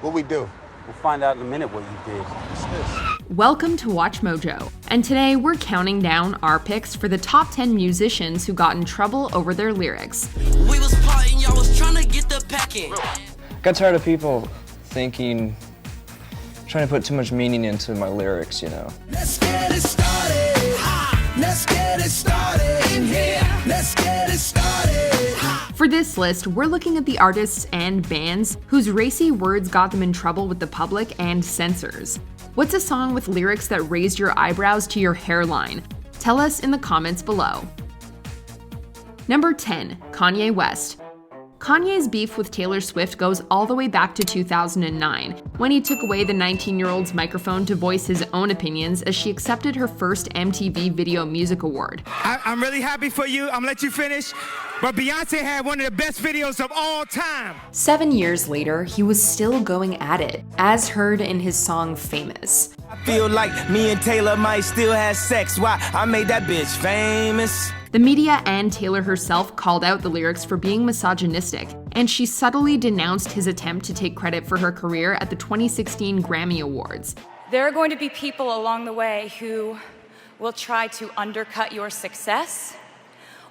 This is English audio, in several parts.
What we do? We'll find out in a minute what you did. What's this? Welcome to Watch Mojo, and today we're counting down our picks for the top 10 musicians who got in trouble over their lyrics. We was plotting, y'all was trying to get the packing. Got tired of people trying to put too much meaning into my lyrics, you know. Let's get it started. Let's get it started in here. Let's get it started. For this list, we're looking at the artists and bands whose racy words got them in trouble with the public and censors. What's a song with lyrics that raised your eyebrows to your hairline? Tell us in the comments below. Number 10, Kanye West. Kanye's beef with Taylor Swift goes all the way back to 2009, when he took away the 19-year-old's microphone to voice his own opinions as she accepted her first MTV Video Music Award. I'm really happy for you. I'm gonna let you finish. But Beyonce had one of the best videos of all time. 7 years later, he was still going at it, as heard in his song Famous. I feel like me and Taylor might still have sex. Why? I made that bitch famous. The media and Taylor herself called out the lyrics for being misogynistic, and she subtly denounced his attempt to take credit for her career at the 2016 Grammy Awards. There are going to be people along the way who will try to undercut your success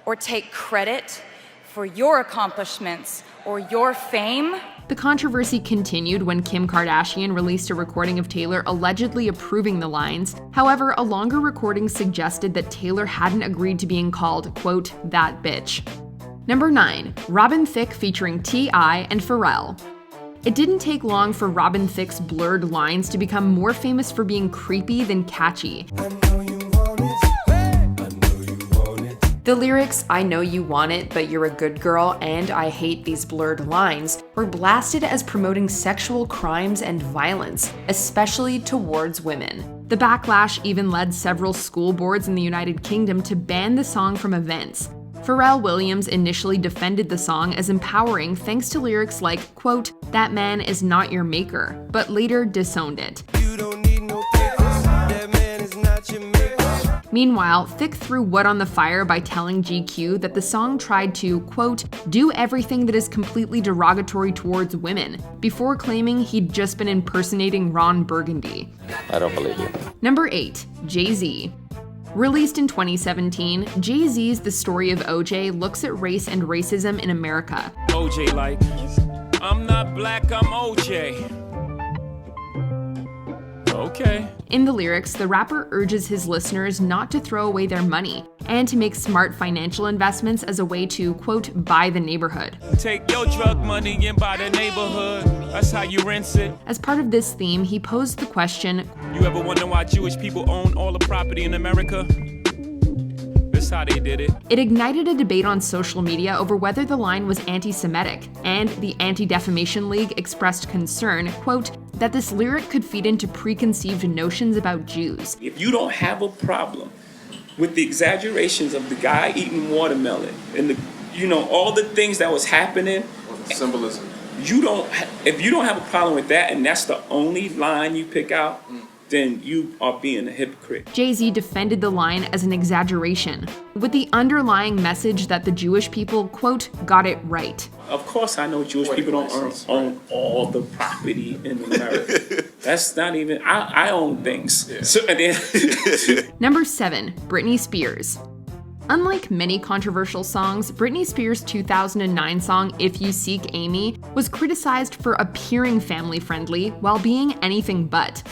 or take credit for your accomplishments or your fame. The controversy continued when Kim Kardashian released a recording of Taylor allegedly approving the lines. However, a longer recording suggested that Taylor hadn't agreed to being called, quote, that bitch. Number 9, Robin Thicke featuring T.I. and Pharrell. It didn't take long for Robin Thicke's blurred lines to become more famous for being creepy than catchy. The lyrics, I know you want it, but you're a good girl, and I hate these blurred lines, were blasted as promoting sexual crimes and violence, especially towards women. The backlash even led several school boards in the United Kingdom to ban the song from events. Pharrell Williams initially defended the song as empowering thanks to lyrics like, quote, that man is not your maker, but later disowned it. You don't need no papers. That man is not your maker. Meanwhile, Thicke threw wood on the fire by telling GQ that the song tried to, quote, do everything that is completely derogatory towards women, before claiming he'd just been impersonating Ron Burgundy. I don't believe you. Number 8, JayZ. Released in 2017, JayZ's The Story of OJ looks at race and racism in America. OJ like, I'm not black, I'm OJ. Okay. In the lyrics, the rapper urges his listeners not to throw away their money and to make smart financial investments as a way to, quote, buy the neighborhood. Take your drug money and buy the neighborhood. That's how you rinse it. As part of this theme, he posed the question, You ever wonder why Jewish people own all the property in America? That's how they did it. It ignited a debate on social media over whether the line was anti-Semitic, and the Anti-Defamation League expressed concern, quote, that this lyric could feed into preconceived notions about Jews. If you don't have a problem with the exaggerations of the guy eating watermelon and all the things that was happening, Symbolism. if you don't have a problem with that and that's the only line you pick out, then you are being a hypocrite. JayZ defended the line as an exaggeration, with the underlying message that the Jewish people, quote, got it right. Of course I know Jewish people don't own all the property in America. That's not even, I own things. Yeah. So, Number 7, Britney Spears. Unlike many controversial songs, Britney Spears' 2009 song If You Seek Amy was criticized for appearing family-friendly while being anything but.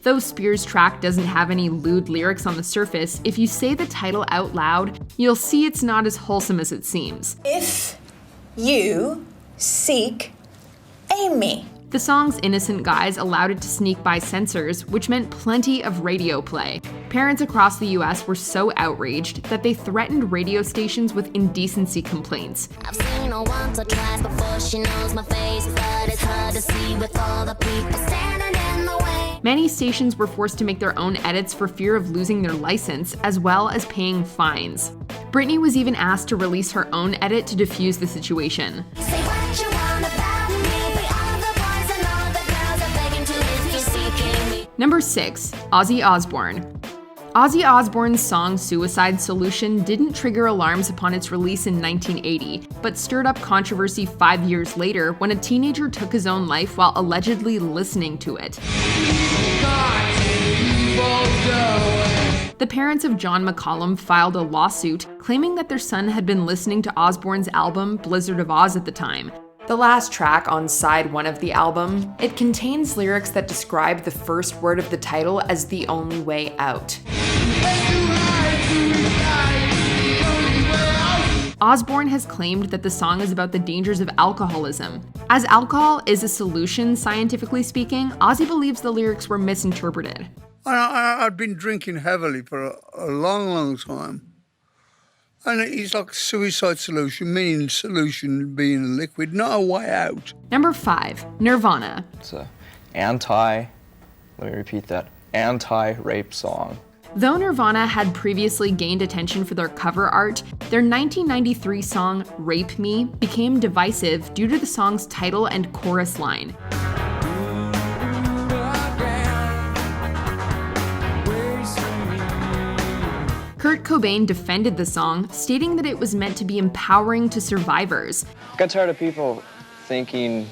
Though Spears' track doesn't have any lewd lyrics on the surface, if you say the title out loud, you'll see it's not as wholesome as it seems. If you seek Amy. The song's innocent guise allowed it to sneak by censors, which meant plenty of radio play. Parents across the US were so outraged that they threatened radio stations with indecency complaints. I've seen her once or twice before she knows my face, but it's hard to see with all the people standing in the way. Many stations were forced to make their own edits for fear of losing their license, as well as paying fines. Britney was even asked to release her own edit to defuse the situation. Say what you want about me, all the boys and all the girls are begging to if you seek me. Number 6, Ozzy Osbourne. Ozzy Osbourne's song Suicide Solution didn't trigger alarms upon its release in 1980, but stirred up controversy 5 years later when a teenager took his own life while allegedly listening to it. The parents of John McCollum filed a lawsuit claiming that their son had been listening to Osbourne's album Blizzard of Oz at the time. The last track on side 1 of the album, it contains lyrics that describe the first word of the title as the only way out. Osbourne has claimed that the song is about the dangers of alcoholism. As alcohol is a solution, scientifically speaking, Ozzy believes the lyrics were misinterpreted. I'd been drinking heavily for a long time. And it's like a suicide solution, meaning solution being a liquid, not a way out. Number 5, Nirvana. It's a anti-rape song. Though Nirvana had previously gained attention for their cover art, their 1993 song Rape Me became divisive due to the song's title and chorus line. Kurt Cobain defended the song, stating that it was meant to be empowering to survivors. I got tired of people trying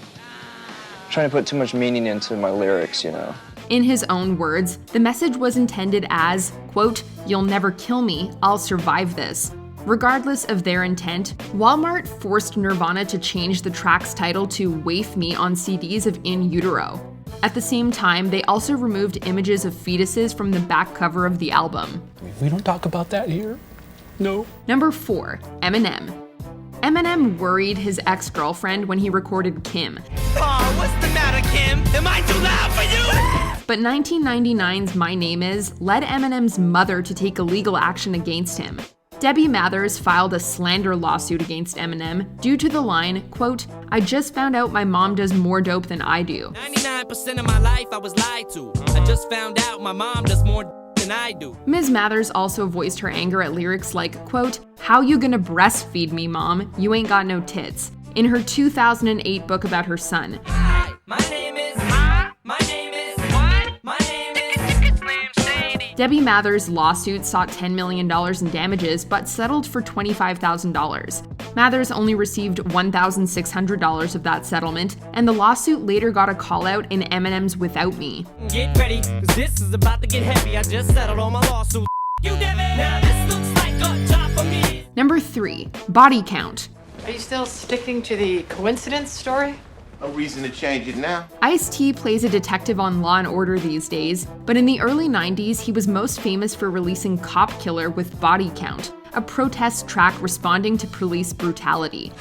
to put too much meaning into my lyrics, you know. In his own words, the message was intended as, quote, "You'll never kill me, I'll survive this." Regardless of their intent, Walmart forced Nirvana to change the track's title to Waif Me on CDs of In Utero. At the same time, they also removed images of fetuses from the back cover of the album. We don't talk about that here. No. Number 4, Eminem. Eminem worried his ex-girlfriend when he recorded Kim. Aw, what's the matter, Kim? Am I too loud for you? But 1999's My Name Is led Eminem's mother to take illegal action against him. Debbie Mathers filed a slander lawsuit against Eminem due to the line, quote, "I just found out my mom does more dope than I do." 99% of my life I was lied to. I just found out my mom does more than I do. Ms. Mathers also voiced her anger at lyrics like, quote, "How you gonna breastfeed me, mom? You ain't got no tits," in her 2008 book about her son. Hi, my name is, my name is, what? My name is Slim Shady. Debbie Mathers' lawsuit sought $10 million in damages, but settled for $25,000. Mathers only received $1,600 of that settlement, and the lawsuit later got a call-out in Eminem's Without Me. Get ready, 'cause this is about to get heavy. I just settled all my lawsuit. You did it! Now this looks like a job for me. Number 3, Body Count. Are you still sticking to the coincidence story? No reason to change it now. Ice-T plays a detective on Law & Order these days, but in the early 90s, he was most famous for releasing Cop Killer with Body Count, a protest track responding to police brutality.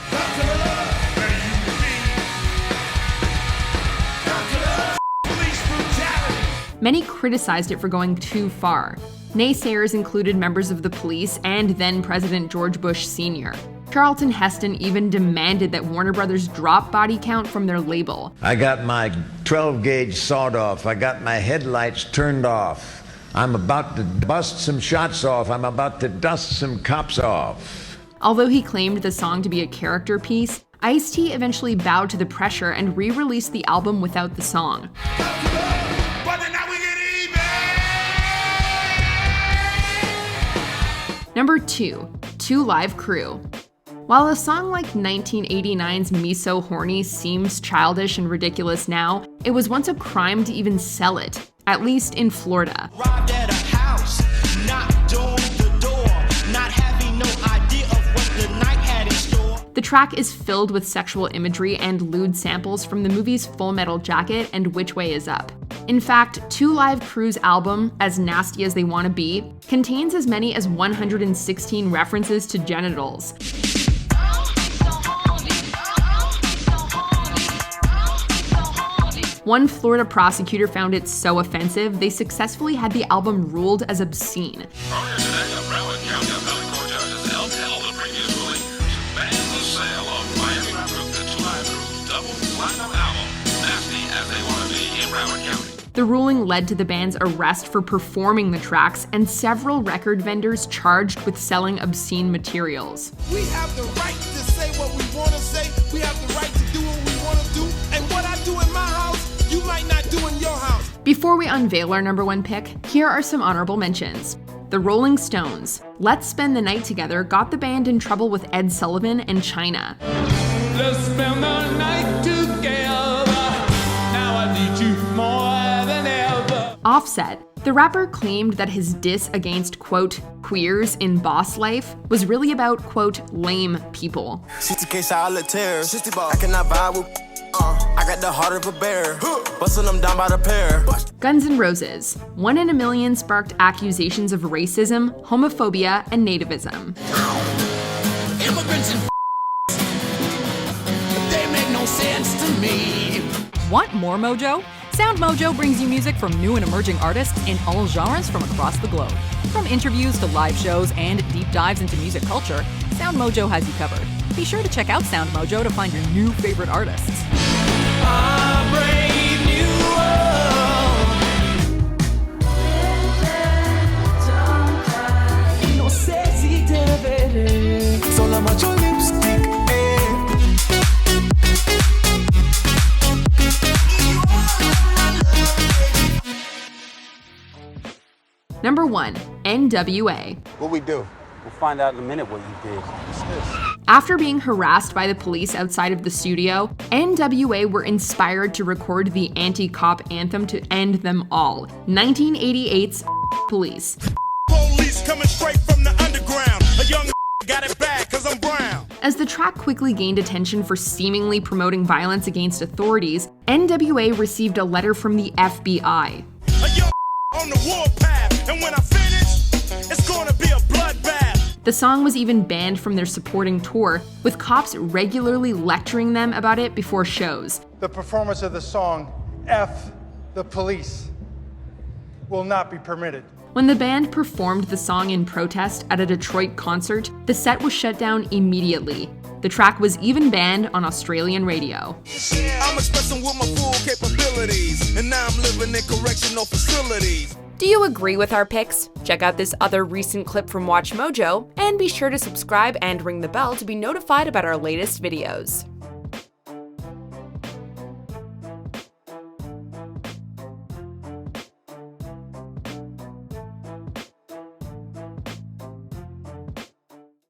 Many criticized it for going too far. Naysayers included members of the police and then President George Bush Sr. Charlton Heston even demanded that Warner Brothers drop Body Count from their label. I got my 12-gauge sawed off. I got my headlights turned off. I'm about to bust some shots off. I'm about to dust some cops off. Although he claimed the song to be a character piece, Ice-T eventually bowed to the pressure and re-released the album without the song. Number 2, 2 Live Crew. While a song like 1989's Me So Horny seems childish and ridiculous now, it was once a crime to even sell it, at least in Florida. Arrived at a house, knocked on the door, not having no idea of what the night had in store. The track is filled with sexual imagery and lewd samples from the movies Full Metal Jacket and Which Way Is Up. In fact, 2 Live Crew's album, As Nasty as They Wanna Be, contains as many as 116 references to genitals. One Florida prosecutor found it so offensive, they successfully had the album ruled as obscene. The ruling led to the band's arrest for performing the tracks and several record vendors charged with selling obscene materials. We have the right to say what we want to say. We have the right to do what we want to do. And what I do in my house, you might not do in your house. Before we unveil our number 1 pick, here are some honorable mentions. The Rolling Stones. Let's Spend the Night Together got the band in trouble with Ed Sullivan and China. Let's spend the night together. Now I need you more than ever. Offset. The rapper claimed that his diss against, quote, queers in boss life was really about, quote, lame people. 60K solid tears. I cannot vibe with. I got the heart of a bear. Busting them down by the pair. Guns N' Roses. 1 in a Million sparked accusations of racism, homophobia, and nativism. Immigrants and they make no sense to me. Want more Mojo? Sound Mojo brings you music from new and emerging artists in all genres from across the globe. From interviews to live shows and deep dives into music culture, Sound Mojo has you covered. Be sure to check out Sound Mojo to find your new favorite artists. A brave new world. No sé si te veré. Solo mucho lipstick. Number 1. N.W.A. What we do? We'll find out in a minute what you did. What's this? After being harassed by the police outside of the studio, N.W.A. were inspired to record the anti-cop anthem to end them all, 1988's Police. Police coming straight from the underground. A young got it bad 'cause I'm brown. As the track quickly gained attention for seemingly promoting violence against authorities, N.W.A. received a letter from the FBI. A young on the warpath, and when I finish, it's gonna be a bloodbath. The song was even banned from their supporting tour, with cops regularly lecturing them about it before shows. The performance of the song, F the Police, will not be permitted. When the band performed the song in protest at a Detroit concert, the set was shut down immediately. The track was even banned on Australian radio. I'm expressing with my full capabilities, and now I'm living in correctional facilities. Do you agree with our picks? Check out this other recent clip from WatchMojo, and be sure to subscribe and ring the bell to be notified about our latest videos.